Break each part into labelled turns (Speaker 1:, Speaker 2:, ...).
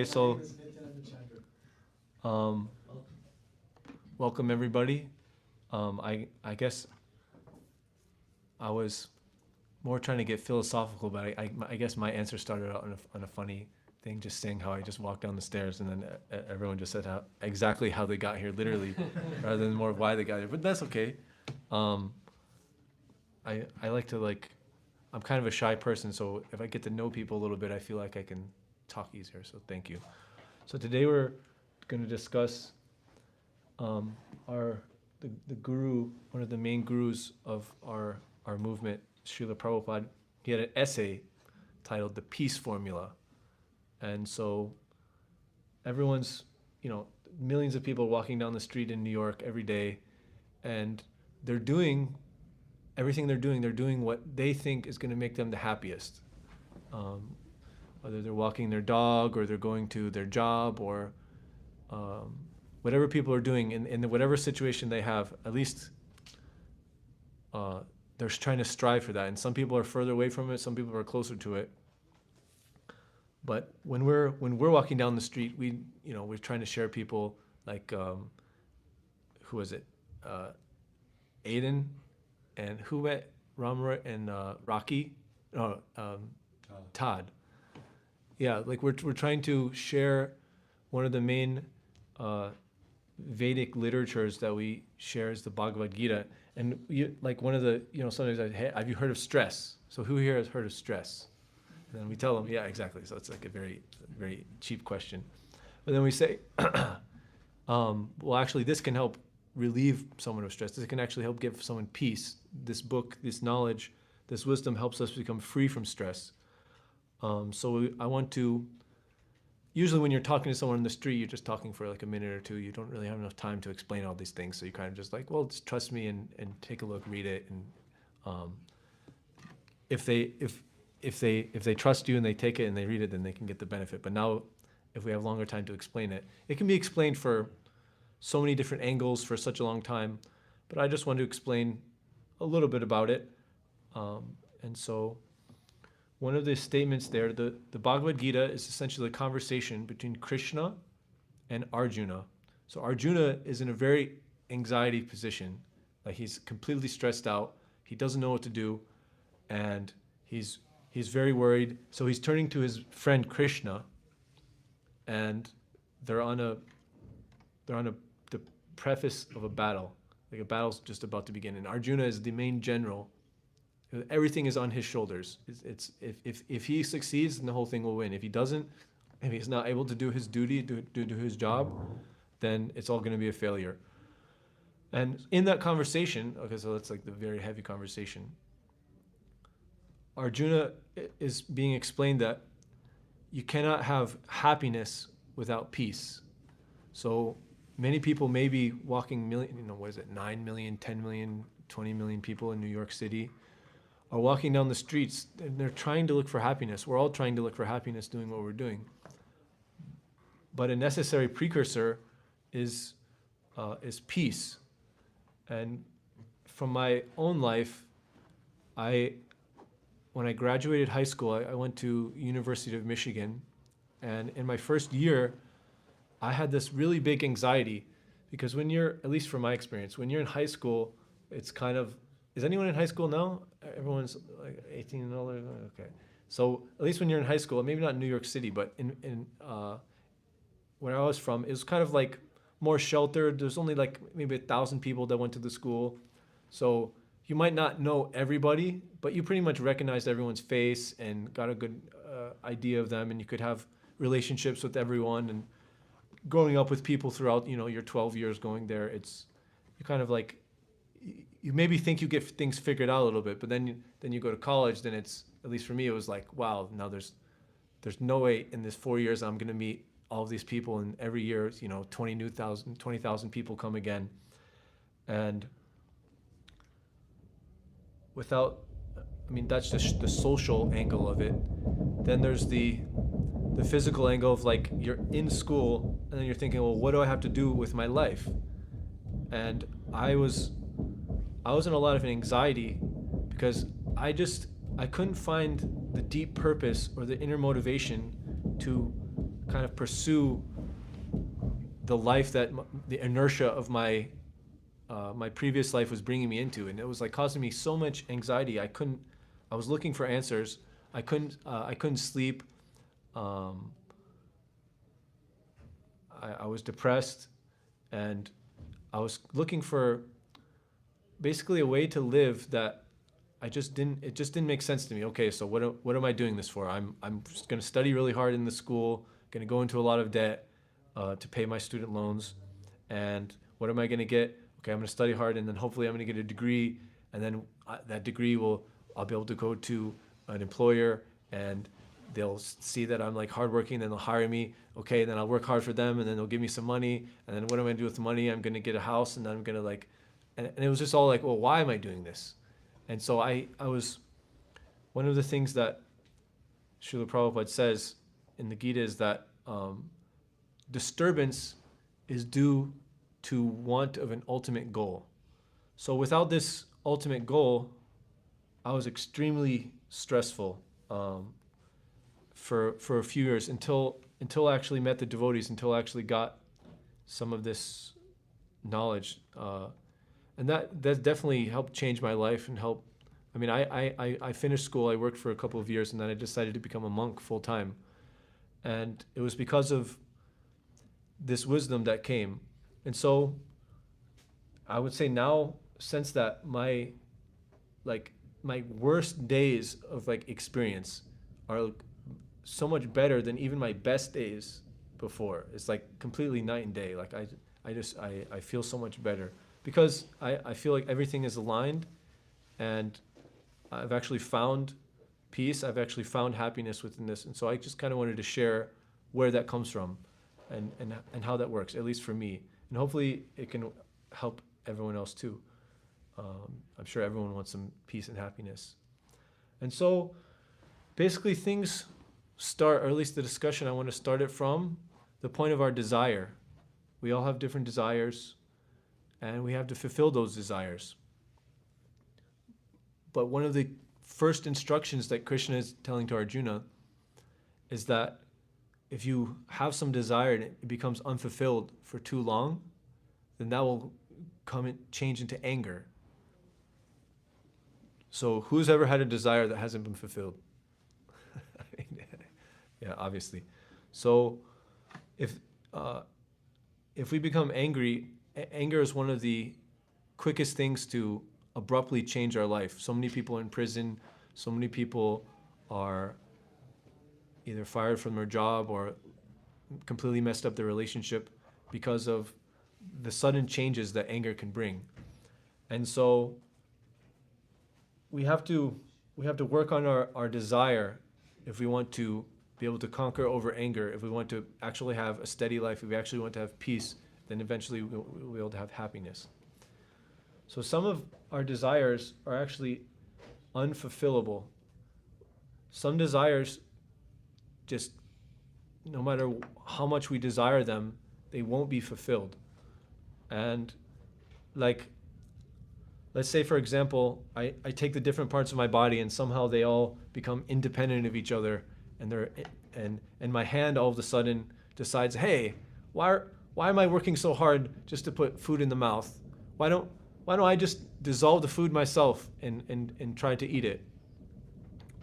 Speaker 1: so welcome everybody. I guess I was more trying to get philosophical, but I guess my answer started out on a funny thing, just saying how I just walked down the stairs and then everyone just said exactly how they got here, literally, rather than more why they got here. But that's okay. I like to I'm kind of a shy person, so if I get to know people a little bit, I feel like I can talk easier. So thank you. So today we're going to discuss the guru, one of the main gurus of our movement, Srila Prabhupada. He had an essay titled "The Peace Formula," and so everyone's, millions of people walking down the street in New York every day, and they're doing everything they're doing what they think is going to make them the happiest. Whether they're walking their dog or they're going to their job or whatever people are doing in whatever situation they have, at least they're trying to strive for that. And some people are further away from it, some people are closer to it. But when we're walking down the street, we're trying to share people like who was it? Aiden and who met Ramroy and Rocky? Todd. Yeah, we're trying to share one of the main Vedic literatures that we share is the Bhagavad Gita. And one of the, sometimes hey, have you heard of stress? So who here has heard of stress? And then we tell them, yeah, exactly. So it's like a very, very cheap question. But then we say, well, actually, this can help relieve someone of stress. This can actually help give someone peace. This book, this knowledge, this wisdom helps us become free from stress. So I want to, usually when you're talking to someone in the street, you're just talking for like a minute or two. You don't really have enough time to explain all these things. So you kind of just well, just trust me and take a look, read it. And if they trust you and they take it and they read it, then they can get the benefit. But now, if we have longer time to explain it, it can be explained for so many different angles for such a long time. But I just want to explain a little bit about it. And so one of the statements there, the Bhagavad Gita is essentially a conversation between Krishna and Arjuna. So Arjuna is in a very anxiety position. He's completely stressed out. He doesn't know what to do. And he's very worried. So he's turning to his friend Krishna, and they're on the preface of a battle. A battle's just about to begin. And Arjuna is the main general. Everything is on his shoulders. If he succeeds, then the whole thing will win. If he doesn't, if he's not able to do his duty, do his job, then it's all going to be a failure. And in that conversation, okay, so that's the very heavy conversation, Arjuna is being explained that you cannot have happiness without peace. So many people may be walking 9 million, 10 million, 20 million people in New York City are walking down the streets and they're trying to look for happiness. We're all trying to look for happiness doing what we're doing. But a necessary precursor is peace. And from my own life, when I graduated high school, I went to University of Michigan. And in my first year, I had this really big anxiety because when you're, at least from my experience, when you're in high school, it's kind of, is anyone in high school now? Everyone's 18 and older? Okay. So at least when you're in high school, maybe not in New York City, but in where I was from, it was kind of more sheltered. There's only maybe 1,000 people that went to the school. So you might not know everybody, but you pretty much recognized everyone's face and got a good idea of them, and you could have relationships with everyone. And growing up with people throughout, your 12 years going there, you kind of you maybe think you get things figured out a little bit, but then you go to college, then it's, at least for me, it was wow, now there's no way in this 4 years I'm going to meet all of these people, and every year, 20,000 people come again. And that's just the social angle of it. Then there's the physical angle of you're in school and then you're thinking, well, what do I have to do with my life? And I was in a lot of anxiety because I couldn't find the deep purpose or the inner motivation to kind of pursue the life that the inertia of my my previous life was bringing me into, and it was like causing me so much anxiety. I was looking for answers. I couldn't sleep. I was depressed, and I was looking for basically a way to live that it just didn't make sense to me. Okay, so what am I doing this for? I'm just going to study really hard in the school, going to go into a lot of debt to pay my student loans, and what am I going to get? Okay, I'm going to study hard, and then hopefully I'm going to get a degree, and then that degree I'll be able to go to an employer, and they'll see that I'm like hardworking, then they'll hire me. Okay, then I'll work hard for them, and then they'll give me some money, and then what am I going to do with the money? I'm going to get a house, and then I'm going to like, and it was just all like, well, why am I doing this? And so I was, one of the things that Srila Prabhupada says in the Gita is that disturbance is due to want of an ultimate goal. So without this ultimate goal, I was extremely stressful for a few years until I actually met the devotees, until I actually got some of this knowledge. And that definitely helped change my life and help. I mean, I finished school, I worked for a couple of years, and then I decided to become a monk full time. And it was because of this wisdom that came. And so I would say now, since that, my worst days of like experience are so much better than even my best days before. It's like completely night and day. Like I feel so much better because I feel like everything is aligned, and I've actually found peace. I've actually found happiness within this. And so I just kind of wanted to share where that comes from and how that works, at least for me. And hopefully it can help everyone else too. I'm sure everyone wants some peace and happiness. And so basically things start, or at least the discussion, I want to start it from the point of our desire. We all have different desires, and we have to fulfill those desires. But one of the first instructions that Krishna is telling to Arjuna is that if you have some desire and it becomes unfulfilled for too long, then that will change into anger. So who's ever had a desire that hasn't been fulfilled? Yeah, obviously. So if we become angry, anger is one of the quickest things to abruptly change our life. So many people are in prison, so many people are either fired from their job or completely messed up their relationship because of the sudden changes that anger can bring. And so we have to work on our desire if we want to be able to conquer over anger, if we want to actually have a steady life, if we actually want to have peace, then eventually we'll be able to have happiness. So some of our desires are actually unfulfillable. Some desires, just no matter how much we desire them, they won't be fulfilled. And like, let's say for example, I take the different parts of my body and somehow they all become independent of each other, and my hand all of a sudden decides, hey, why am I working so hard just to put food in the mouth? Why don't I just dissolve the food myself and try to eat it?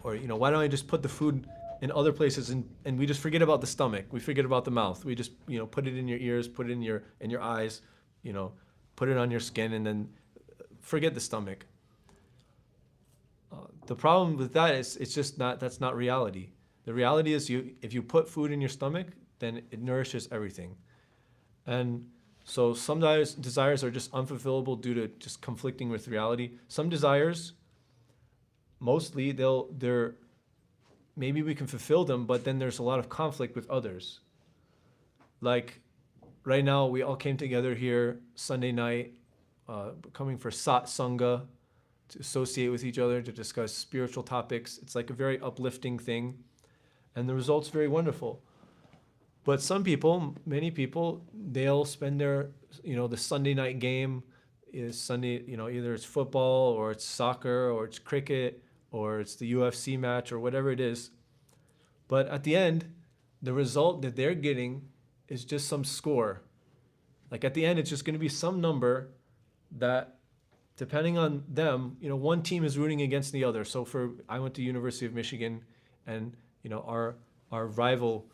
Speaker 1: Or why don't I just put the food in other places and we just forget about the stomach, we forget about the mouth, we just put it in your ears, put it in your eyes, put it on your skin, and then forget the stomach. The problem with that is that's not reality. The reality is if you put food in your stomach, then it nourishes everything. And so some desires are just unfulfillable due to just conflicting with reality. Some desires, mostly they're maybe we can fulfill them, but then there's a lot of conflict with others. Like right now, we all came together here Sunday night, coming for Sat Sangha, to associate with each other, to discuss spiritual topics. It's like a very uplifting thing, and the result's very wonderful. But some people, many people, they'll spend their, the Sunday night game is Sunday, either it's football or it's soccer or it's cricket or it's the UFC match or whatever it is. But at the end, the result that they're getting is just some score. Like at the end, it's just going to be some number that, depending on them, one team is rooting against the other. So I went to University of Michigan, and our rival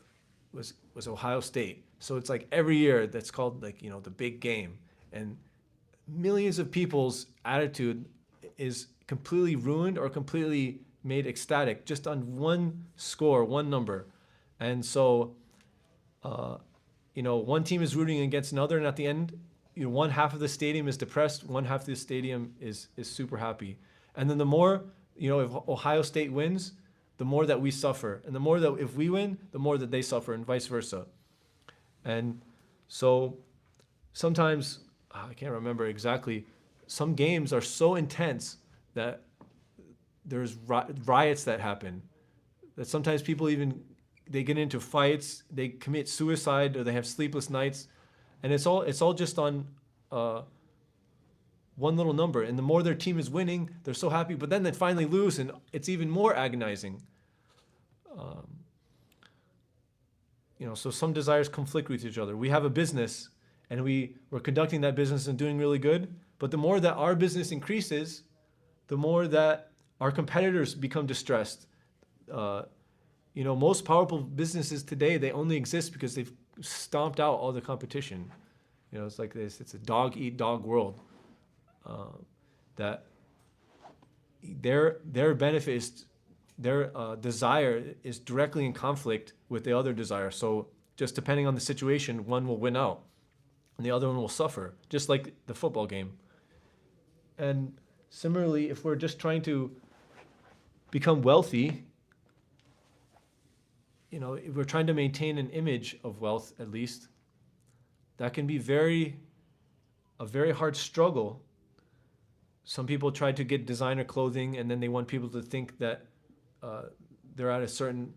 Speaker 1: was Ohio State. So it's like every year that's called like the big game, and millions of people's attitude is completely ruined or completely made ecstatic just on one score, one number. And so one team is rooting against another, and at the end, one half of the stadium is depressed, one half of the stadium is super happy. And then the more, if Ohio State wins, the more that we suffer. And the more that if we win, the more that they suffer, and vice versa. And so sometimes, I can't remember exactly, some games are so intense that there's riots that happen, that sometimes people they get into fights, they commit suicide, or they have sleepless nights. And it's all just on one little number. And the more their team is winning, they're so happy. But then they finally lose, and it's even more agonizing. So some desires conflict with each other. We have a business, and we're conducting that business and doing really good. But the more that our business increases, the more that our competitors become distressed. Most powerful businesses today, they only exist because they've stomped out all the competition. It's like this. It's a dog-eat-dog world. That their benefit is, their desire is directly in conflict with the other desire. So just depending on the situation, one will win out, and the other one will suffer, just like the football game. And similarly, if we're just trying to become wealthy, if we're trying to maintain an image of wealth, at least, that can be a very hard struggle. Some people try to get designer clothing, and then they want people to think that they're at a certain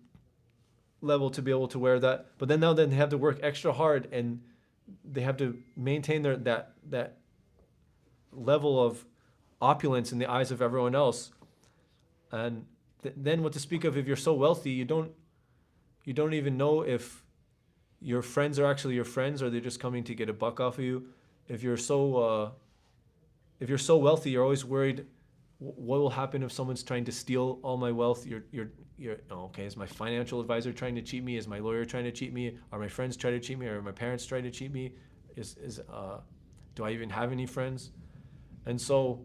Speaker 1: level to be able to wear that. But then they have to work extra hard, and they have to maintain that level of opulence in the eyes of everyone else. And then what to speak of if you're so wealthy, you don't even know if your friends are actually your friends, or they're just coming to get a buck off of you. If you're so wealthy, you're always worried, what will happen if someone's trying to steal all my wealth? Okay, is my financial advisor trying to cheat me? Is my lawyer trying to cheat me? Are my friends trying to cheat me? Are my parents trying to cheat me? Do I even have any friends? And so,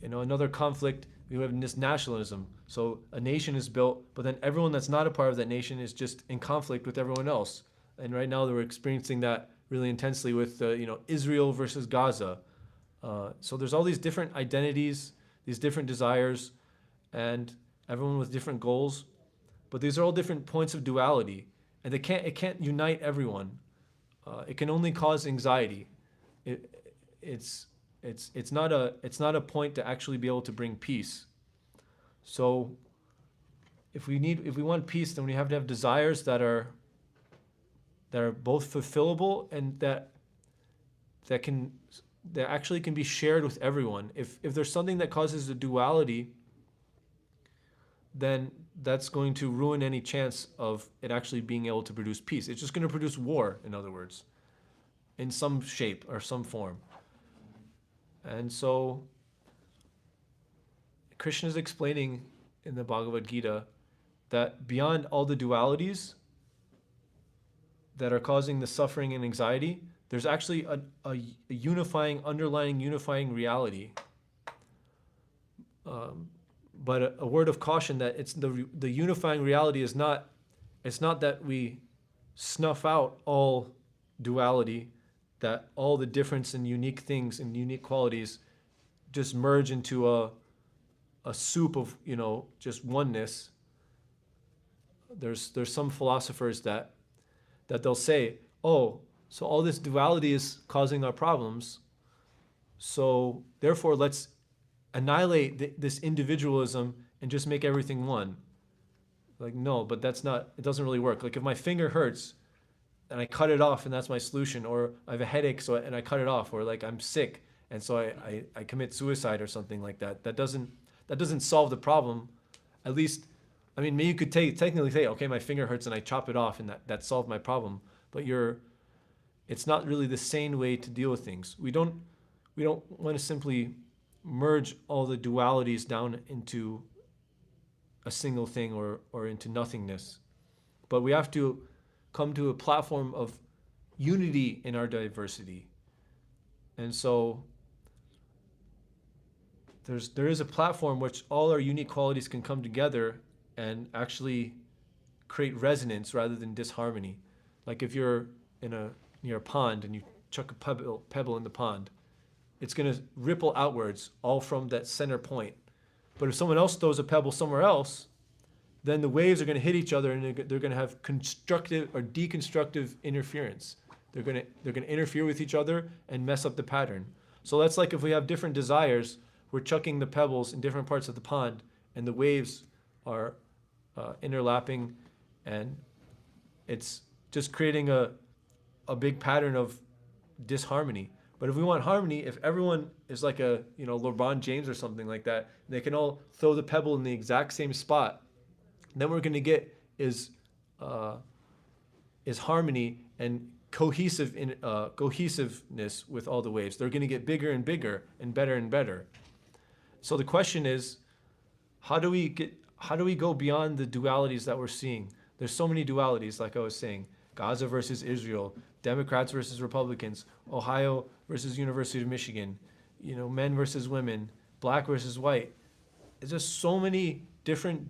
Speaker 1: another conflict, we have this nationalism. So a nation is built, but then everyone that's not a part of that nation is just in conflict with everyone else. And right now we're experiencing that really intensely with Israel versus Gaza. So there's all these different identities, these different desires, and everyone with different goals. But these are all different points of duality, and it can't unite everyone. It can only cause anxiety. It's not a point to actually be able to bring peace. So if we want peace, then we have to have desires that are both fulfillable and that actually can be shared with everyone. If there's something that causes a duality, then that's going to ruin any chance of it actually being able to produce peace. It's just going to produce war, in other words, in some shape or some form. And so Krishna is explaining in the Bhagavad Gita that beyond all the dualities that are causing the suffering and anxiety, there's actually a underlying unifying reality. But a word of caution that it's the unifying reality is not, it's not that we snuff out all duality, that all the difference and unique things and unique qualities just merge into a soup of just oneness. There's some philosophers that they'll say, oh, so all this duality is causing our problems, so therefore let's annihilate this individualism and just make everything one. Like, no, but it doesn't really work. Like if my finger hurts and I cut it off and that's my solution, or I have a headache and I cut it off, or like I'm sick and so I commit suicide or something like that. That doesn't solve the problem. At least I mean, maybe you could technically say, okay, my finger hurts and I chop it off and that solved my problem. But it's not really the sane way to deal with things. We don't want to simply merge all the dualities down into a single thing or into nothingness. But we have to come to a platform of unity in our diversity. And so there is a platform which all our unique qualities can come together and actually create resonance rather than disharmony. Like if you're near a pond and you chuck a pebble in the pond, it's going to ripple outwards all from that center point. But if someone else throws a pebble somewhere else, then the waves are going to hit each other and they're going to have constructive or deconstructive interference. They're going to interfere with each other and mess up the pattern. So that's like if we have different desires, we're chucking the pebbles in different parts of the pond and the waves are interlapping, and it's just creating a big pattern of disharmony. But if we want harmony, if everyone is like a LeBron James or something like that, and they can all throw the pebble in the exact same spot, then what we're going to get is harmony and cohesiveness with all the waves. They're going to get bigger and bigger and better. So the question is, how do we go beyond the dualities that we're seeing? There's so many dualities, like I was saying. Gaza versus Israel, Democrats versus Republicans, Ohio versus University of Michigan, men versus women, black versus white. There's just so many different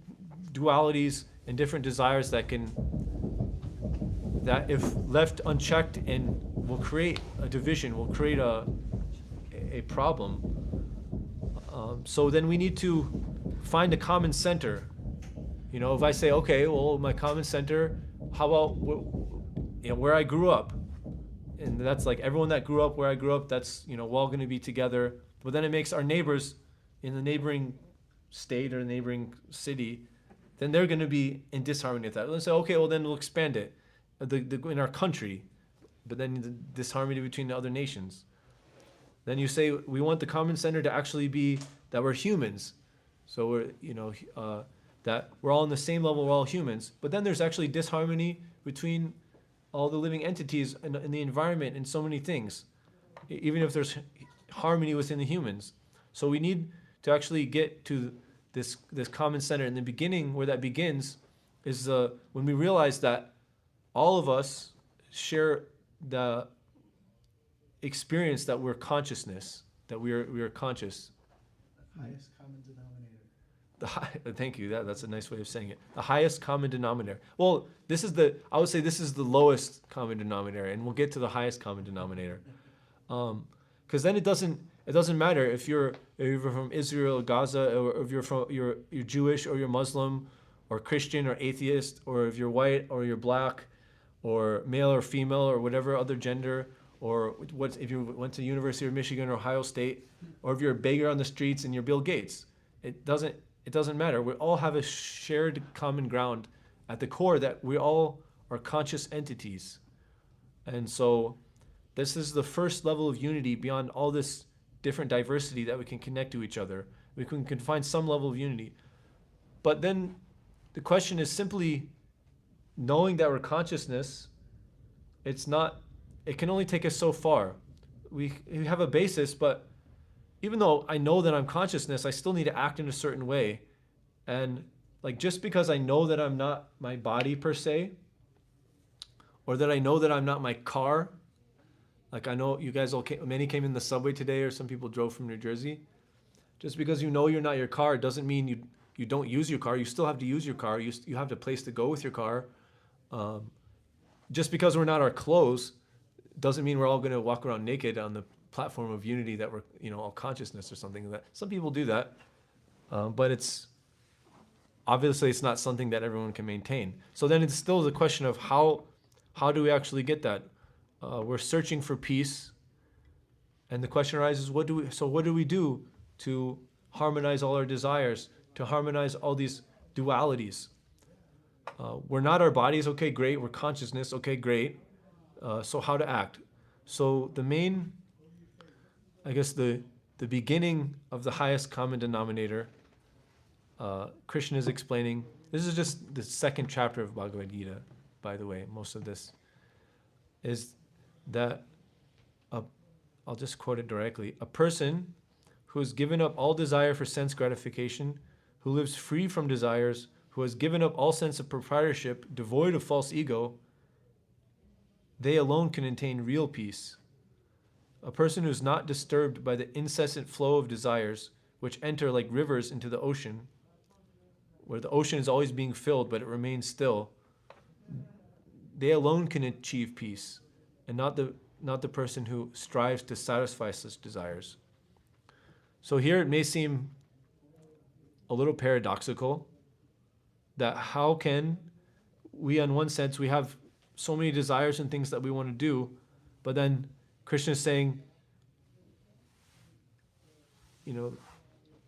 Speaker 1: dualities and different desires that if left unchecked and will create a division, will create a problem. So then we need to find a common center. If I say, okay, well, my common center, how about where I grew up? And that's like everyone that grew up where I grew up, that's, we're all going to be together. But then it makes our neighbors in the neighboring state or the neighboring city, then they're going to be in disharmony with that. Let's say, okay, well, then we'll expand it in our country, but then the disharmony between the other nations. Then you say we want the common center to actually be that we're humans. So we're, that we're all on the same level, we're all humans. But then there's actually disharmony between all the living entities in the environment and so many things, even if there's harmony within the humans. So we need to actually get to this common center. In the beginning, where that begins, is when we realize that all of us share the experience that we're consciousness, that we are conscious.
Speaker 2: Highest common denominator.
Speaker 1: Thank you. That's a nice way of saying it. The highest common denominator. Well, I would say this is the lowest common denominator, and we'll get to the highest common denominator. Because then it doesn't matter if you're from Israel or Gaza, or if you're Jewish or you're Muslim or Christian or atheist, or if you're white or you're black or male or female or whatever other gender, or if you went to University of Michigan or Ohio State, or if you're a beggar on the streets and you're Bill Gates. It doesn't matter. We all have a shared common ground at the core, that we all are conscious entities. And so this is the first level of unity beyond all this different diversity, that we can connect to each other. We can find some level of unity. But then the question is simply knowing that we're consciousness. It can only take us so far. We have a basis, but even though I know that I'm consciousness, I still need to act in a certain way. And like, just because I know that I'm not my body per se, or that I know that I'm not my car, like I know you guys many came in the subway today, or some people drove from New Jersey. Just because you know you're not your car doesn't mean you don't use your car. You still have to use your car. You have a place to go with your car. Just because we're not our clothes doesn't mean we're all going to walk around naked on the platform of unity, that we're all consciousness or something. That some people do that, but it's not something that everyone can maintain. So then it's still the question of how do we actually get that? We're searching for peace, and the question arises: what do we do to harmonize all our desires, to harmonize all these dualities? We're not our bodies. Okay, great. We're consciousness. Okay, great. So how to act? So the main, I guess the beginning of the highest common denominator, Krishna is explaining, this is just the second chapter of Bhagavad Gita, by the way. Most of this is that, I'll just quote it directly. A person who has given up all desire for sense gratification, who lives free from desires, who has given up all sense of proprietorship, devoid of false ego, they alone can attain real peace. A person who is not disturbed by the incessant flow of desires, which enter like rivers into the ocean, where the ocean is always being filled, but it remains still, they alone can achieve peace, and not the person who strives to satisfy such desires. So here it may seem a little paradoxical that how can we, in one sense, we have so many desires and things that we want to do, but then Krishna is saying,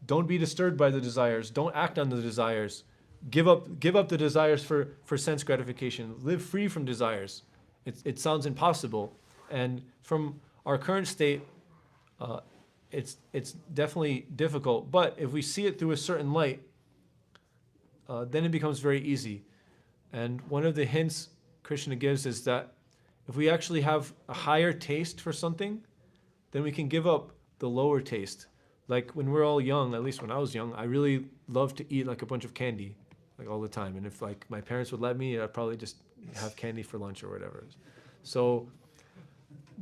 Speaker 1: don't be disturbed by the desires. Don't act on the desires. Give up the desires for sense gratification. Live free from desires. It sounds impossible. And from our current state, it's definitely difficult. But if we see it through a certain light, then it becomes very easy. And one of the hints Krishna gives is that if we actually have a higher taste for something, then we can give up the lower taste. Like when we're all young, at least when I was young, I really loved to eat like a bunch of candy, like all the time. And if like my parents would let me, I'd probably just have candy for lunch or whatever. So,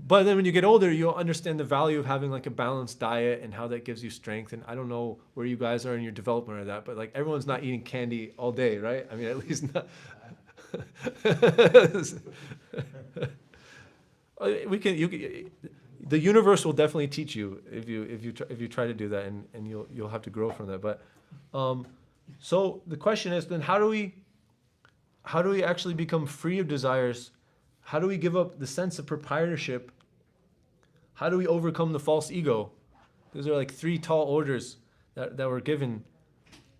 Speaker 1: but then when you get older, you'll understand the value of having like a balanced diet and how that gives you strength. And I don't know where you guys are in your development of that, but like everyone's not eating candy all day, right? I mean, at least not. The universe will definitely teach you if you try to do that, and you'll have to grow from that. But so the question is then, how do we actually become free of desires? How do we give up the sense of proprietorship? How do we overcome the false ego? Those are like 3 tall orders that were given.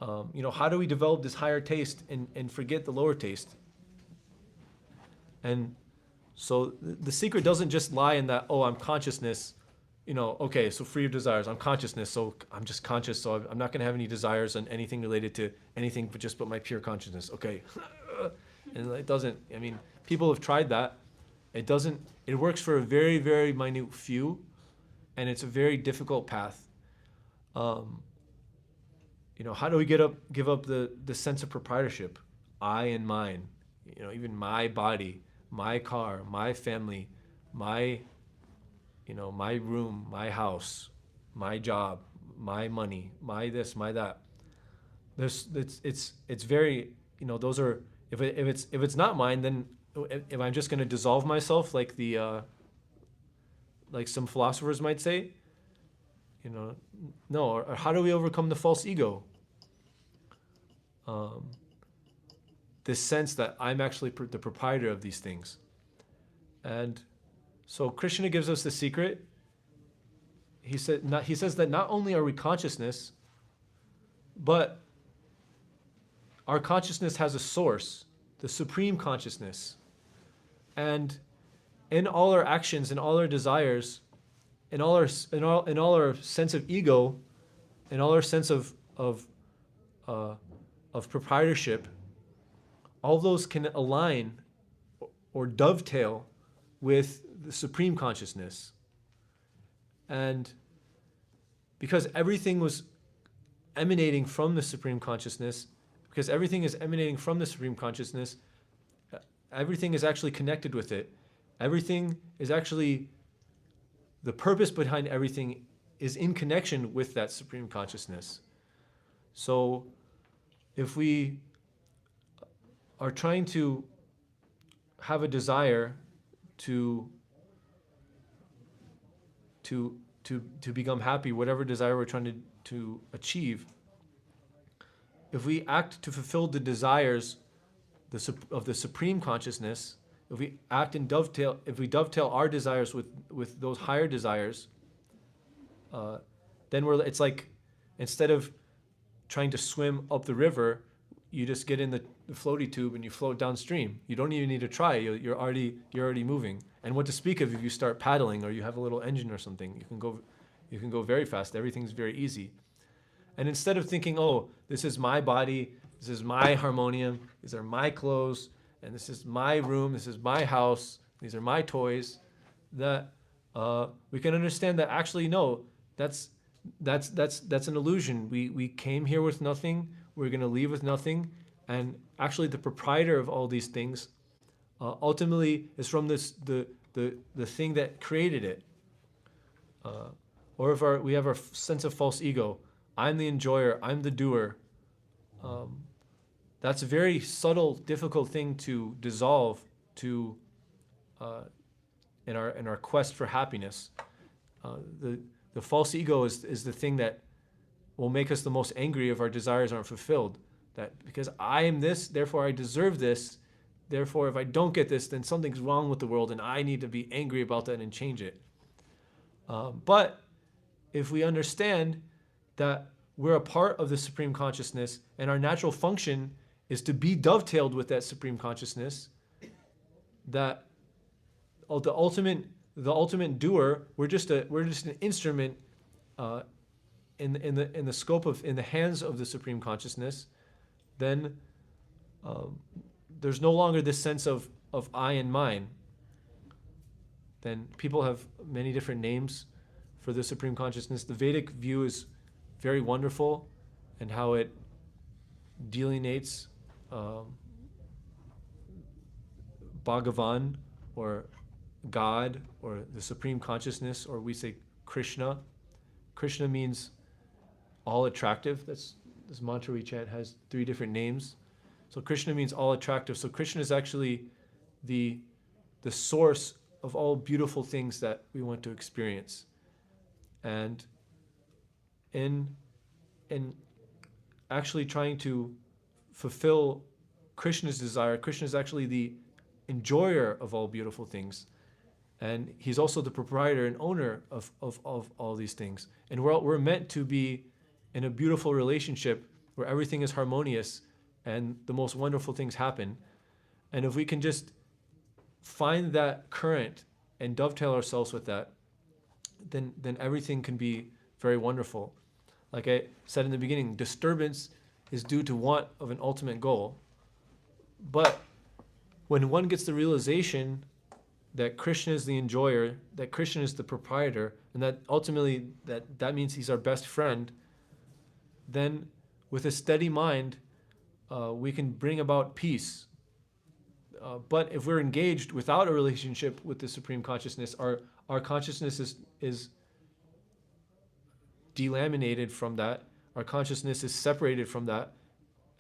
Speaker 1: How do we develop this higher taste and forget the lower taste? And so the secret doesn't just lie in that, I'm consciousness, okay, so free of desires. I'm consciousness, so I'm just conscious, so I'm not going to have any desires on anything related to anything but my pure consciousness. Okay. And it doesn't, people have tried that. It works for a very, very minute few, and it's a very difficult path. How do we give up the sense of proprietorship? I and mine, even my body, my car, my family, my room, my house, my job, my money, my this, my that. It's very, those are, if it's not mine, then if I'm just going to dissolve myself, like like some philosophers might say, no. Or how do we overcome the false ego? This sense that I'm actually the proprietor of these things. And so Krishna gives us the secret. He says that not only are we consciousness, but our consciousness has a source, the supreme consciousness. And in all our actions, in all our desires, in all our sense of ego, in all our sense of proprietorship, all those can align or dovetail with the supreme consciousness. And because everything was emanating from the supreme consciousness, because everything is emanating from the supreme consciousness, everything is actually connected with it. Everything is actually, the purpose behind everything is in connection with that supreme consciousness. So if we are trying to have a desire to become happy, whatever desire we're trying to achieve, if we act to fulfill the desires of the supreme consciousness, if we act and dovetail our desires with those higher desires, then it's like, instead of trying to swim up the river, you just get in the floaty tube and you float downstream. You don't even need to try. You're already moving. And what to speak of if you start paddling or you have a little engine or something, you can go very fast. Everything's very easy. And instead of thinking, this is my body, this is my harmonium, these are my clothes, and this is my room, this is my house, these are my toys, that we can understand that actually no, that's an illusion. We came here with nothing, we're going to leave with nothing, and actually the proprietor of all these things ultimately is from the thing that created it. Or if we have our sense of false ego, I'm the enjoyer, I'm the doer. That's a very subtle, difficult thing to dissolve in our quest for happiness. The false ego is the thing that will make us the most angry if our desires aren't fulfilled. That because I am this, therefore I deserve this. Therefore, if I don't get this, then something's wrong with the world, and I need to be angry about that and change it. But if we understand that we're a part of the Supreme Consciousness, and our natural function is to be dovetailed with that Supreme Consciousness, that the ultimate doer, we're just an instrument in the scope of in the hands of the Supreme Consciousness, then there's no longer this sense of I and mine. Then people have many different names for the Supreme Consciousness. The Vedic view is very wonderful, and how it delineates Bhagavan, or God, or the Supreme Consciousness, or we say Krishna. Krishna means all attractive. That's this mantra we chant has 3 different names. So Krishna means all attractive. So Krishna is actually the source of all beautiful things that we want to experience. And in actually trying to fulfill Krishna's desire, Krishna is actually the enjoyer of all beautiful things. And he's also the proprietor and owner of all these things. And we're meant to be in a beautiful relationship where everything is harmonious and the most wonderful things happen. And if we can just find that current and dovetail ourselves with that, then everything can be very wonderful. Like I said in the beginning, disturbance is due to want of an ultimate goal. But when one gets the realization that Krishna is the enjoyer, that Krishna is the proprietor, and that ultimately that means he's our best friend, then with a steady mind, we can bring about peace. But if we're engaged without a relationship with the Supreme Consciousness, our consciousness is delaminated from that. Our consciousness is separated from that.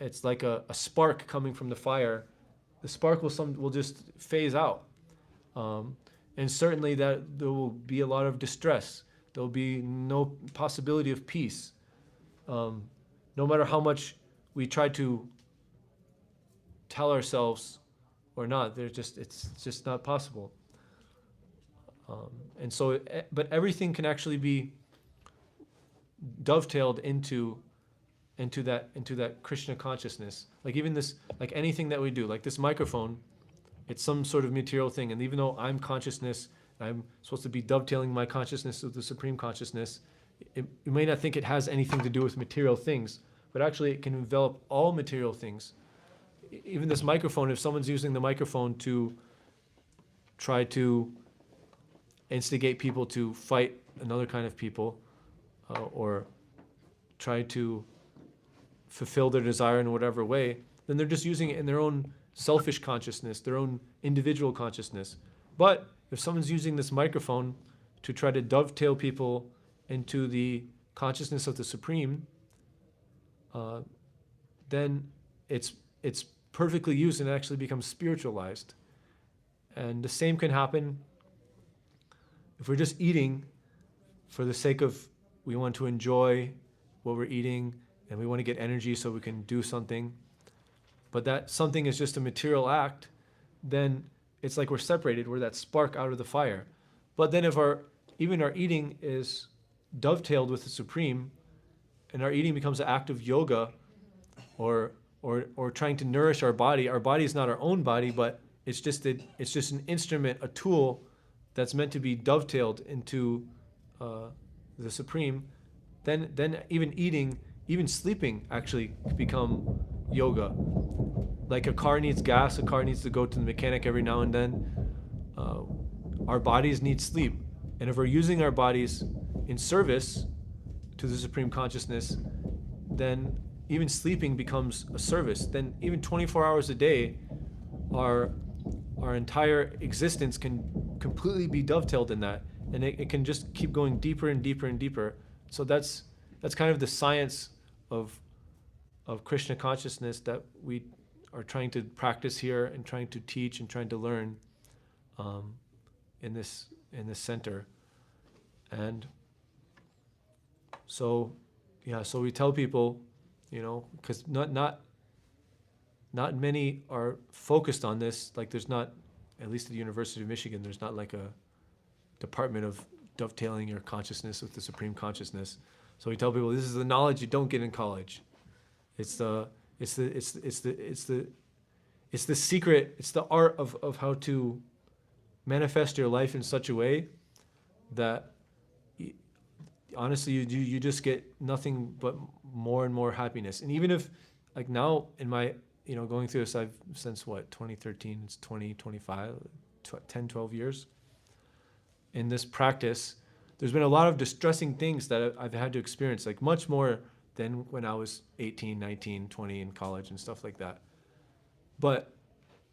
Speaker 1: It's like a spark coming from the fire. The spark will just phase out. And certainly that there will be a lot of distress. There will be no possibility of peace. No matter how much we try to tell ourselves or not, it's just not possible. And so, but everything can actually be dovetailed into that Krishna consciousness. Like even this, like anything that we do, like this microphone, it's some sort of material thing. And even though I'm consciousness, I'm supposed to be dovetailing my consciousness with the Supreme Consciousness, you may not think it has anything to do with material things, but actually it can envelop all material things. Even this microphone, if someone's using the microphone to try to instigate people to fight another kind of people, or try to fulfill their desire in whatever way, then they're just using it in their own selfish consciousness, their own individual consciousness. But if someone's using this microphone to try to dovetail people into the consciousness of the Supreme, then it's perfectly used and it actually becomes spiritualized. And the same can happen if we're just eating for the sake of we want to enjoy what we're eating and we want to get energy so we can do something, but that something is just a material act, then it's like we're separated, we're that spark out of the fire. But then if even our eating is dovetailed with the Supreme, and our eating becomes an act of yoga, or trying to nourish our body is not our own body, but it's just an instrument, a tool that's meant to be dovetailed into the Supreme, then even eating, even sleeping actually become yoga. Like a car needs gas, a car needs to go to the mechanic every now and then. Our bodies need sleep. And if we're using our bodies in service to the Supreme Consciousness, then even sleeping becomes a service. Then even 24 hours a day, our entire existence can completely be dovetailed in that. And it can just keep going deeper and deeper and deeper. So that's kind of the science of Krishna consciousness that we are trying to practice here and trying to teach and trying to learn in this center. And so we tell people, because not many are focused on this. Like there's not, at least at the University of Michigan, there's not like a department of dovetailing your consciousness with the Supreme Consciousness. So we tell people this is the knowledge you don't get in college. It's the secret. It's the art of how to manifest your life in such a way that honestly you just get nothing but more and more happiness. And even if like now in my going through this, I've since 2013, it's 2025, 10 12 years in this practice. There's been a lot of distressing things that I've had to experience, like much more than when I was 18, 19, 20 in college and stuff like that. But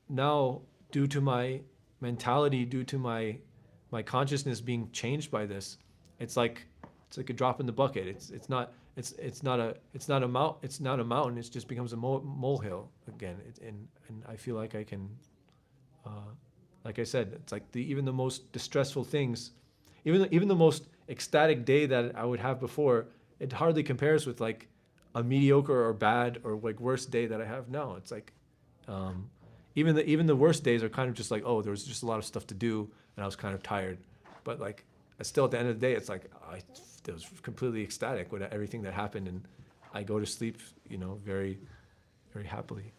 Speaker 1: now, due to my mentality, due to my consciousness being changed by this, it's like a drop in the bucket. It's not a mountain. It just becomes a molehill again. And I feel like I can, like I said, it's like even the most distressful things, even the most ecstatic day that I would have before, it hardly compares with like a mediocre or bad or like worst day that I have now. It's like even the worst days are kind of just like, oh, there was just a lot of stuff to do and I was kind of tired. But like still at the end of the day, it's like I was completely ecstatic with everything that happened, and I go to sleep, very, very happily.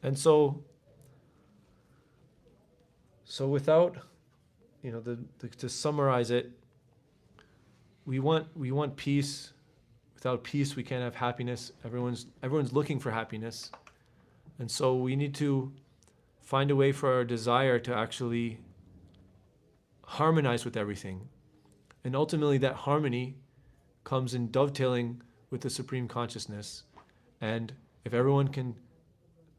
Speaker 1: And so without, to summarize it, we want peace. Without peace, we can't have happiness. Everyone's looking for happiness. And so we need to find a way for our desire to actually harmonize with everything. And ultimately that harmony comes in dovetailing with the Supreme Consciousness. And if everyone can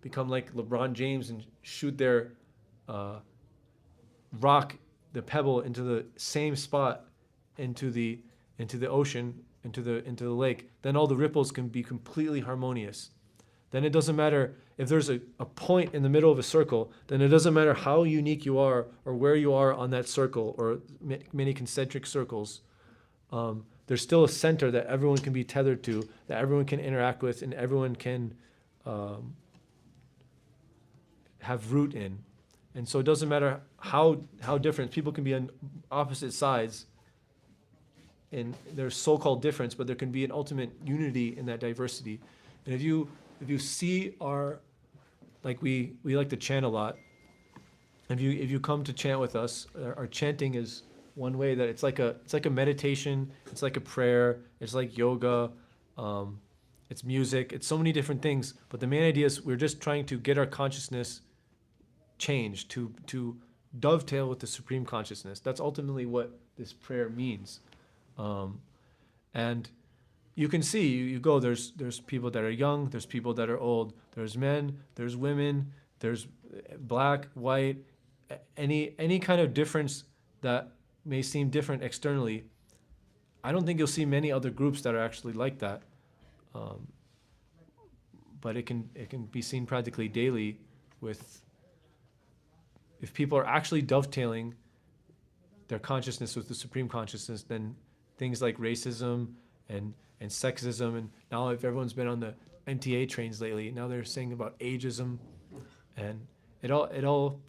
Speaker 1: become like LeBron James and shoot their rock, the pebble, into the same spot, into the ocean, into the lake, then all the ripples can be completely harmonious. Then it doesn't matter if there's a point in the middle of a circle, then it doesn't matter how unique you are or where you are on that circle or many concentric circles. There's still a center that everyone can be tethered to, that everyone can interact with, and everyone can have root in. And so it doesn't matter how different. People can be on opposite sides in their so-called difference, but there can be an ultimate unity in that diversity. And if you see our, like we like to chant a lot. If you come to chant with us, our chanting is one way that it's like a meditation, it's like a prayer, it's like yoga, it's music, it's so many different things. But the main idea is we're just trying to get our consciousness changed to dovetail with the Supreme Consciousness. That's ultimately what this prayer means. And you can see, you go, there's people that are young, there's people that are old, there's men, there's women, there's black, white, any kind of difference that may seem different externally. I don't think you'll see many other groups that are actually like that. But it can be seen practically daily if people are actually dovetailing their consciousness with the Supreme Consciousness, then things like racism and sexism, and now if everyone's been on the NTA trains lately, now they're saying about ageism, and it all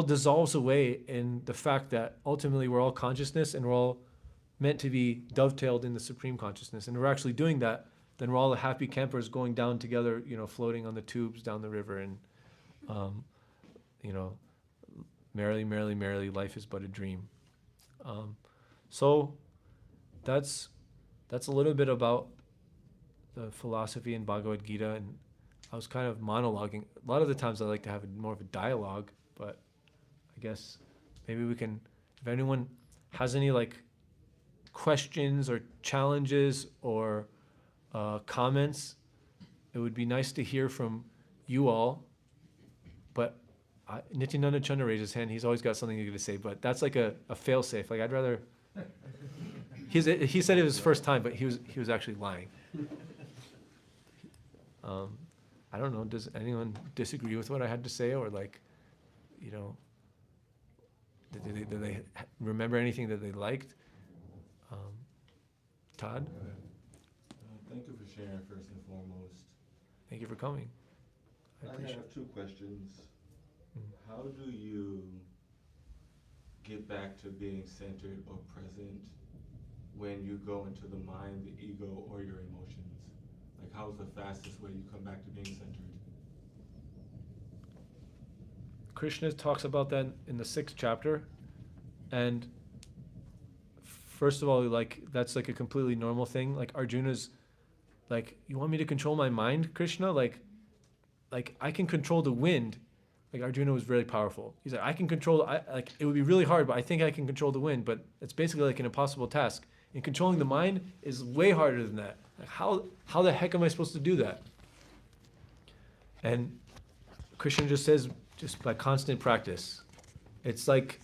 Speaker 1: dissolves away in the fact that ultimately we're all consciousness and we're all meant to be dovetailed in the Supreme Consciousness, and we're actually doing that. Then we're all the happy campers going down together, floating on the tubes down the river, and merrily, merrily, merrily, life is but a dream. So that's a little bit about the philosophy in Bhagavad Gita, and I was kind of monologuing. A lot of the times I like to have more of a dialogue, but I guess maybe we can, if anyone has any like questions or challenges or comments, it would be nice to hear from you all. But Nityananda Chanda raised his hand. He's always got something to say, but that's like a fail safe. Like I'd rather. He said it was his first time, but he was actually lying. I don't know. Does anyone disagree with what I had to say, or like, you know, did they remember anything that they liked? Todd,
Speaker 3: Thank you for sharing first and foremost.
Speaker 1: thank you for coming. I
Speaker 3: I
Speaker 1: appreciate
Speaker 3: have 2 questions.
Speaker 1: Mm.
Speaker 3: How do you get back to being centered or present when you go into the mind, the ego, or your emotions? Like, how's the fastest way you come back to being centered?
Speaker 1: Krishna talks about that in the 6th chapter, and first of all, like that's like a completely normal thing. Like Arjuna's like, you want me to control my mind, Krishna? Like I can control the wind. Like Arjuna was very powerful. He's like, I can control. Like it would be really hard, but I think I can control the wind. But it's basically like an impossible task. And controlling the mind is way harder than that. Like how the heck am I supposed to do that? And Krishna just says, just by constant practice. It's like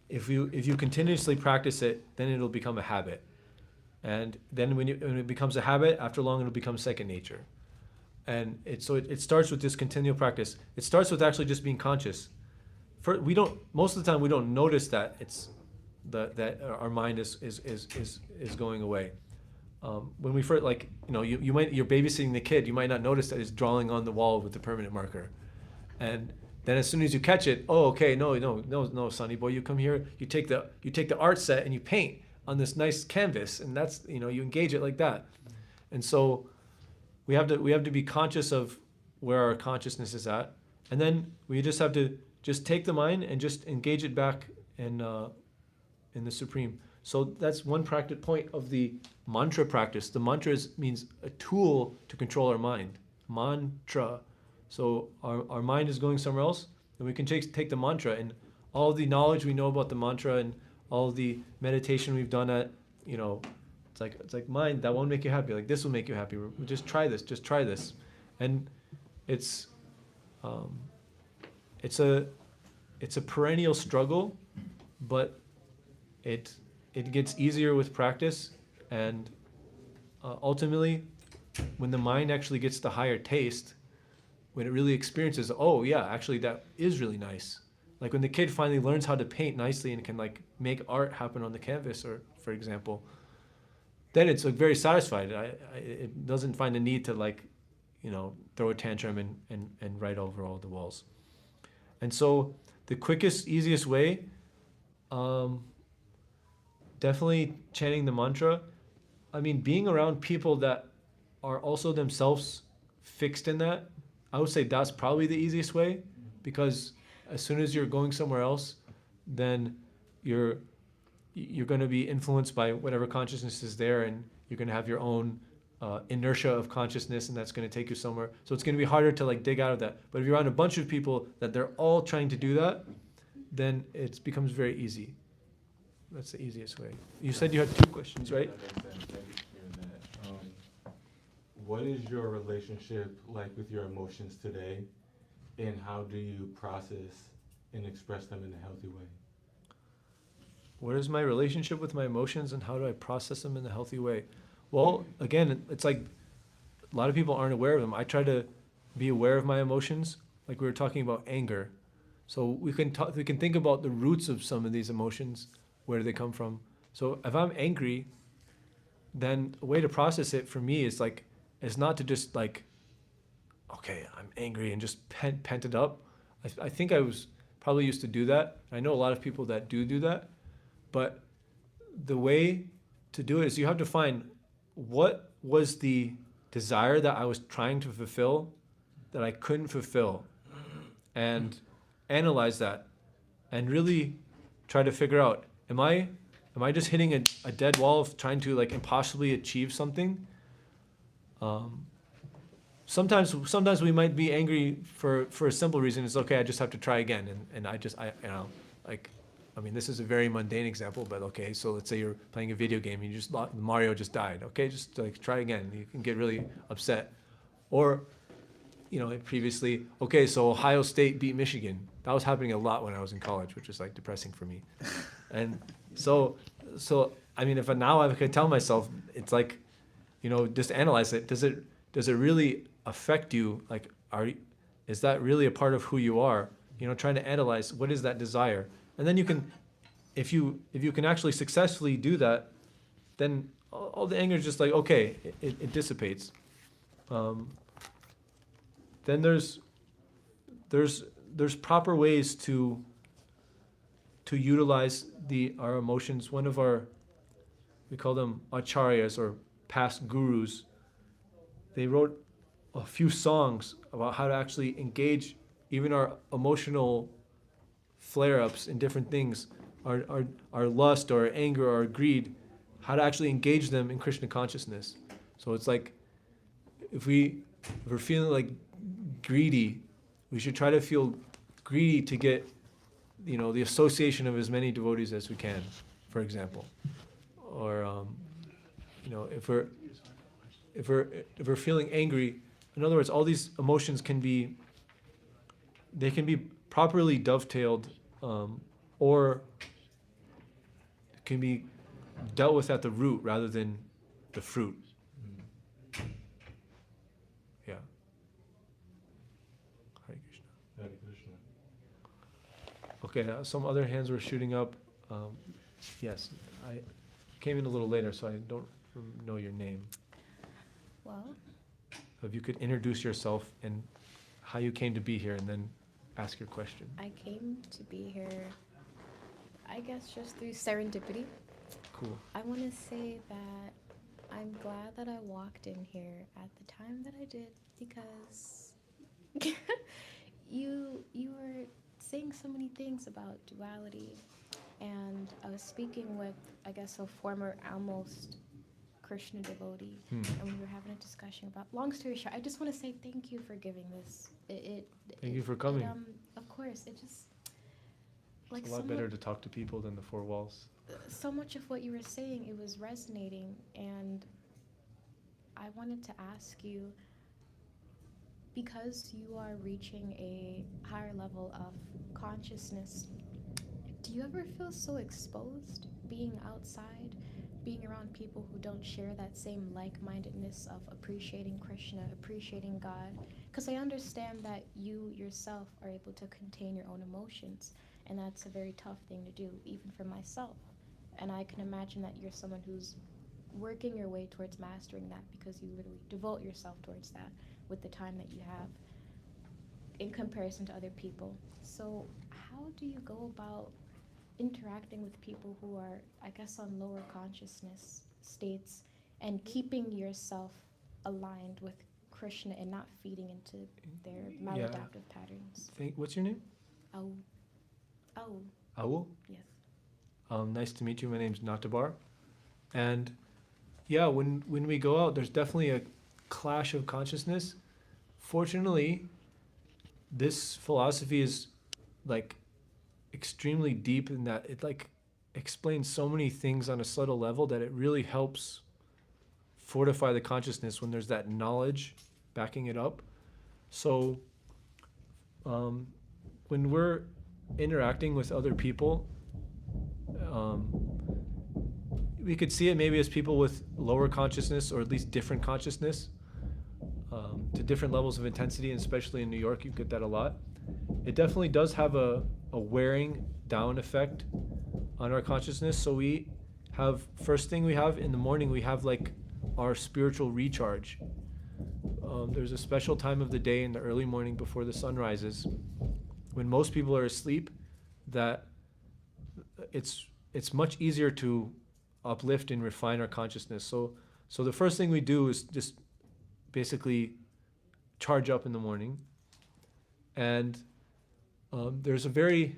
Speaker 1: if you continuously practice it, then it'll become a habit. And then when it becomes a habit, after long it'll become second nature. And it starts with this continual practice. It starts with actually just being conscious. Most of the time we don't notice that that our mind is going away. When we first, like, you know, you're babysitting the kid, you might not notice that it's drawing on the wall with the permanent marker. And then as soon as you catch it, oh, okay, no, Sonny boy, you come here, you take the art set and you paint on this nice canvas, and that's, you know, you engage it like that. And so we have to be conscious of where our consciousness is at, and then we just have to just take the mind and just engage it back in the Supreme. So that's one practice point of the mantra practice. The mantra means a tool to control our mind. Mantra. So our mind is going somewhere else, and we can take the mantra and all the knowledge we know about the mantra and all the meditation we've done at, you know, it's like mind, that won't make you happy. Like this will make you happy. Just try this. And it's a perennial struggle, but it gets easier with practice, and ultimately, when the mind actually gets the higher taste, when it really experiences, oh yeah, actually that is really nice. Like when the kid finally learns how to paint nicely and can like make art happen on the canvas, or for example, then it's like very satisfied. It doesn't find the need to like, you know, throw a tantrum and write over all the walls. And so the quickest, easiest way, definitely chanting the mantra. I mean, being around people that are also themselves fixed in that, I would say that's probably the easiest way, because as soon as you're going somewhere else, then you're going to be influenced by whatever consciousness is there, and you're going to have your own inertia of consciousness, and that's going to take you somewhere. So it's going to be harder to like dig out of that. But if you're around a bunch of people that they're all trying to do that, then it becomes very easy. That's the easiest way. You said you had 2 questions, right?
Speaker 3: That makes sense. Thank you for sharing that. What is your relationship like with your emotions today, and how do you process and express them in a healthy way?
Speaker 1: What is my relationship with my emotions, and how do I process them in a healthy way? Well, again, it's like a lot of people aren't aware of them. I try to be aware of my emotions, like we were talking about anger. So we can think about the roots of some of these emotions, where do they come from. So if I'm angry, then a way to process it for me is not to just like, okay, I'm angry and just pent it up. I think I was probably used to do that. I know a lot of people that do that. But the way to do it is you have to find what was the desire that I was trying to fulfill that I couldn't fulfill, and analyze that and really try to figure out, am I just hitting a dead wall of trying to like impossibly achieve something? Sometimes we might be angry for a simple reason. It's okay. I just have to try again, and this is a very mundane example, but okay. So let's say you're playing a video game, and Mario just died. Okay, just like try again. You can get really upset, or previously, okay, so Ohio State beat Michigan. That was happening a lot when I was in college, which is like depressing for me. And so if now I could tell myself, it's like, just analyze it. Does it really affect you? Like, is that really a part of who you are? Trying to analyze what is that desire, and then you can, if you can actually successfully do that, then all the anger is just like, okay, it dissipates. Then there's proper ways to utilize our emotions. One of we call them acharyas, or past gurus. They wrote a few songs about how to actually engage even our emotional flare-ups in different things, our lust or our anger or our greed, how to actually engage them in Krishna consciousness. So it's like, if we're feeling like greedy, we should try to feel greedy to get, the association of as many devotees as we can, for example. Or, if we're feeling angry, in other words, all these emotions can be properly dovetailed, or can be dealt with at the root rather than the fruit. Yeah. Hare Krishna.
Speaker 3: Hare Krishna.
Speaker 1: Okay, some other hands were shooting up. Yes, I came in a little later, so I don't know your name.
Speaker 4: Well,
Speaker 1: If you could introduce yourself and how you came to be here, and then ask your question.
Speaker 4: I came to be here, I guess, just through serendipity.
Speaker 1: Cool.
Speaker 4: I want to say that I'm glad that I walked in here at the time that I did, because you were saying so many things about duality, and I was speaking with, I guess, a former almost Krishna devotee, and we were having a discussion about. Long story short, I just want to say thank you for giving this.
Speaker 1: Thank you for coming.
Speaker 4: Of course, it just like
Speaker 1: It's a lot better to talk to people than the four walls.
Speaker 4: So much of what you were saying, it was resonating, and I wanted to ask you, because you are reaching a higher level of consciousness, do you ever feel so exposed being outside, being around people who don't share that same like-mindedness of appreciating Krishna, appreciating God? Because I understand that you yourself are able to contain your own emotions, and that's a very tough thing to do, even for myself. And I can imagine that you're someone who's working your way towards mastering that, because you literally devote yourself towards that with the time that you have in comparison to other people. So how do you go about interacting with people who are, I guess, on lower consciousness states, and keeping yourself aligned with Krishna and not feeding into their maladaptive patterns?
Speaker 1: What's your name?
Speaker 4: Oh,
Speaker 1: Aul?
Speaker 4: yes.
Speaker 1: Nice to meet you. My name's Natabar. And yeah, when we go out, there's definitely a clash of consciousness. Fortunately, this philosophy is like extremely deep in that it like explains so many things on a subtle level that it really helps fortify the consciousness when there's that knowledge backing it up. So when we're interacting with other people, we could see it maybe as people with lower consciousness, or at least different consciousness, to different levels of intensity, and especially in New York you get that a lot. It definitely does have a wearing down effect on our consciousness. So we have, first thing we have in the morning, we have like our spiritual recharge. There's a special time of the day in the early morning before the sun rises, when most people are asleep, that it's much easier to uplift and refine our consciousness. So the first thing we do is just basically charge up in the morning. And there's a very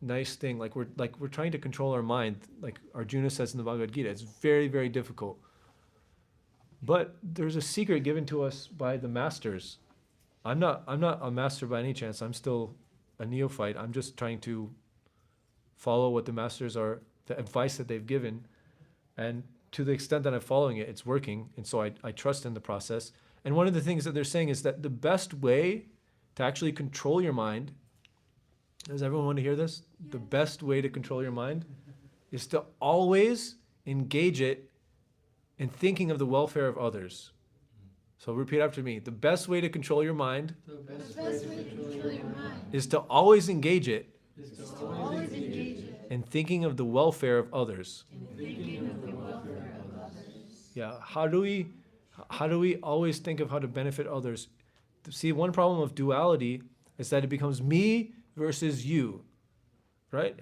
Speaker 1: nice thing, like we're trying to control our mind, like Arjuna says in the Bhagavad Gita. It's very, very difficult. But there's a secret given to us by the masters. I'm not a master by any chance. I'm still a neophyte. I'm just trying to follow what the masters are, the advice that they've given. And to the extent that I'm following it, it's working. And so I trust in the process. And one of the things that they're saying is that the best way to actually control your mind, does everyone want to hear this?
Speaker 5: Yes.
Speaker 1: The best way to control your mind is to always engage it in thinking of the welfare of others. So repeat after me. The best way to control your mind
Speaker 2: The
Speaker 5: The
Speaker 2: best
Speaker 5: best way to control your mind
Speaker 1: is to always engage it
Speaker 2: is
Speaker 5: is
Speaker 2: to
Speaker 5: to always engage it
Speaker 1: in thinking of the welfare of others.
Speaker 5: in thinking of the welfare of others.
Speaker 1: Yeah. How do we always think of how to benefit others? See, one problem of duality is that it becomes me versus you, right?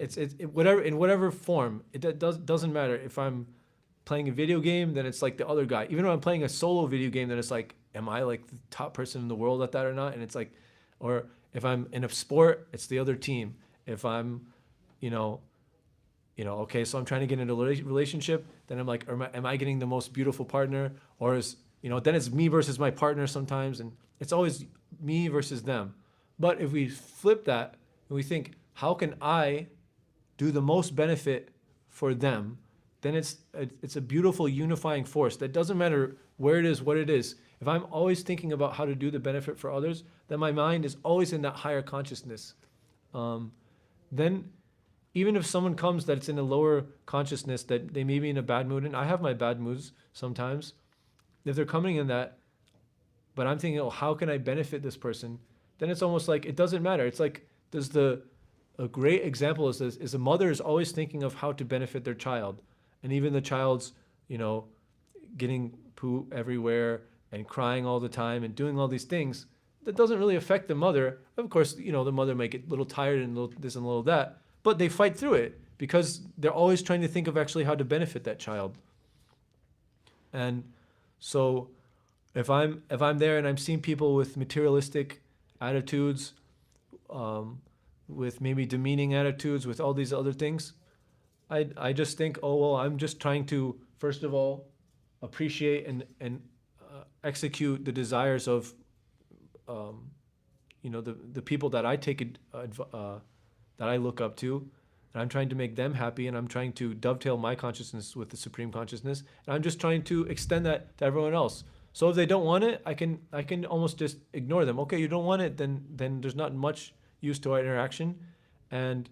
Speaker 1: Whatever, in whatever form. Doesn't matter if I'm playing a video game, then it's like the other guy. Even when I'm playing a solo video game, then it's like, am I like the top person in the world at that or not? And it's like, or if I'm in a sport, it's the other team. If I'm, okay, so I'm trying to get into a relationship, then I'm like, am I getting the most beautiful partner? Or then it's me versus my partner sometimes, and it's always me versus them. But if we flip that and we think, how can I do the most benefit for them? Then it's a beautiful unifying force. That doesn't matter where it is, what it is. If I'm always thinking about how to do the benefit for others, then my mind is always in that higher consciousness. Then even if someone comes that's in a lower consciousness, that they may be in a bad mood, and I have my bad moods sometimes, if they're coming in that, but I'm thinking, how can I benefit this person? Then it's almost like it doesn't matter. It's like a great example is this: is a mother is always thinking of how to benefit their child. And even the child's, getting poo everywhere and crying all the time and doing all these things, that doesn't really affect the mother. Of course, the mother might get a little tired and a little this and a little that, but they fight through it because they're always trying to think of actually how to benefit that child. And so if I'm there and I'm seeing people with materialistic attitudes, with maybe demeaning attitudes, with all these other things, I just think, I'm just trying to, first of all, appreciate and execute the desires of, the people that I take that I look up to, and I'm trying to make them happy, and I'm trying to dovetail my consciousness with the Supreme Consciousness, and I'm just trying to extend that to everyone else. So if they don't want it, I can almost just ignore them. Okay, you don't want it, then there's not much use to our interaction, and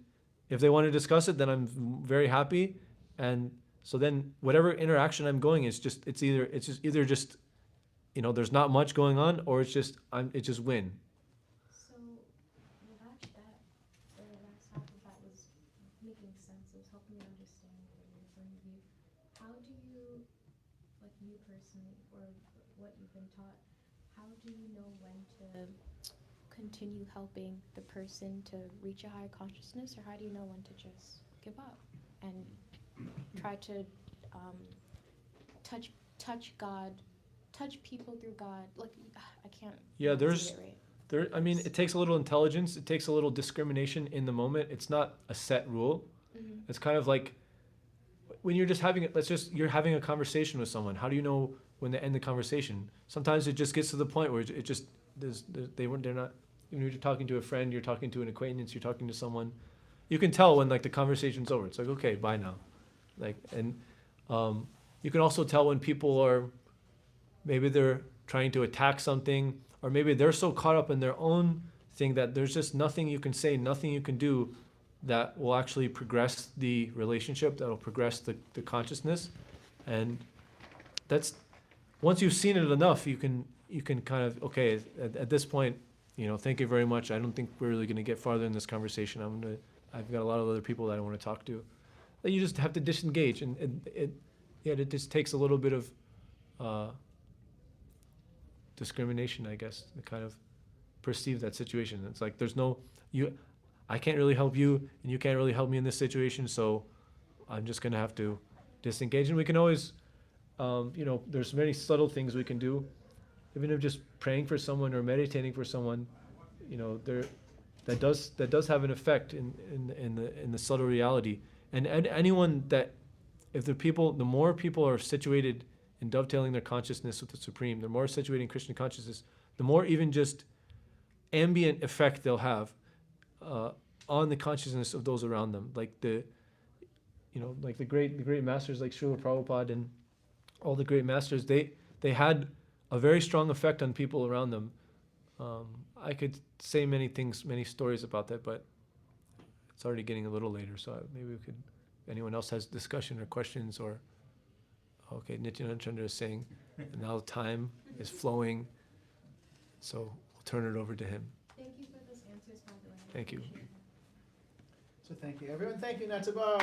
Speaker 1: if they want to discuss it, then I'm very happy. And so then whatever interaction I'm going is it's either there's not much going on, or it's just win.
Speaker 4: So, the last half of that was making sense. It was helping me understand from your point of view. How do you, like you personally, or what you've been taught, how do you know when to continue helping the person to reach a higher consciousness, or how do you know when to just give up and try to touch God, touch people through God? Like, I can't.
Speaker 1: Yeah,
Speaker 4: say it right.
Speaker 1: it takes a little intelligence. It takes a little discrimination in the moment. It's not a set rule.
Speaker 4: Mm-hmm.
Speaker 1: It's kind of like when you're just having you're having a conversation with someone. How do you know when to end the conversation? Sometimes it just gets to the point where they're not. Even if you're talking to a friend, you're talking to an acquaintance, you're talking to someone, you can tell when like the conversation's over. It's like, okay, bye now. You can also tell when people are, maybe they're trying to attack something, or maybe they're so caught up in their own thing that there's just nothing you can say, nothing you can do that will actually progress the relationship, that will progress the consciousness. And that's, once you've seen it enough, you can kind of, okay, at this point, thank you very much. I don't think we're really going to get farther in this conversation. I've got a lot of other people that I want to talk to. You just have to disengage, and it just takes a little bit of discrimination, I guess, to kind of perceive that situation. It's like I can't really help you, and you can't really help me in this situation, so I'm just going to have to disengage. And we can always, there's many subtle things we can do. Even if just praying for someone or meditating for someone, that does have an effect in the subtle reality. And anyone that, if the more people are situated in dovetailing their consciousness with the Supreme, the more situating Krishna consciousness, the more even just ambient effect they'll have on the consciousness of those around them. Like the great masters like Srila Prabhupada and all the great masters, they had a very strong effect on people around them. I could say many things, many stories about that, but it's already getting a little later, so maybe we could, if anyone else has discussion or questions or, okay, Nityananda Chandra is saying, now time is flowing, so we'll turn it over to him.
Speaker 4: Thank you for those answers, by the way.
Speaker 1: Thank you.
Speaker 2: So thank you, everyone. Thank you, Natabar.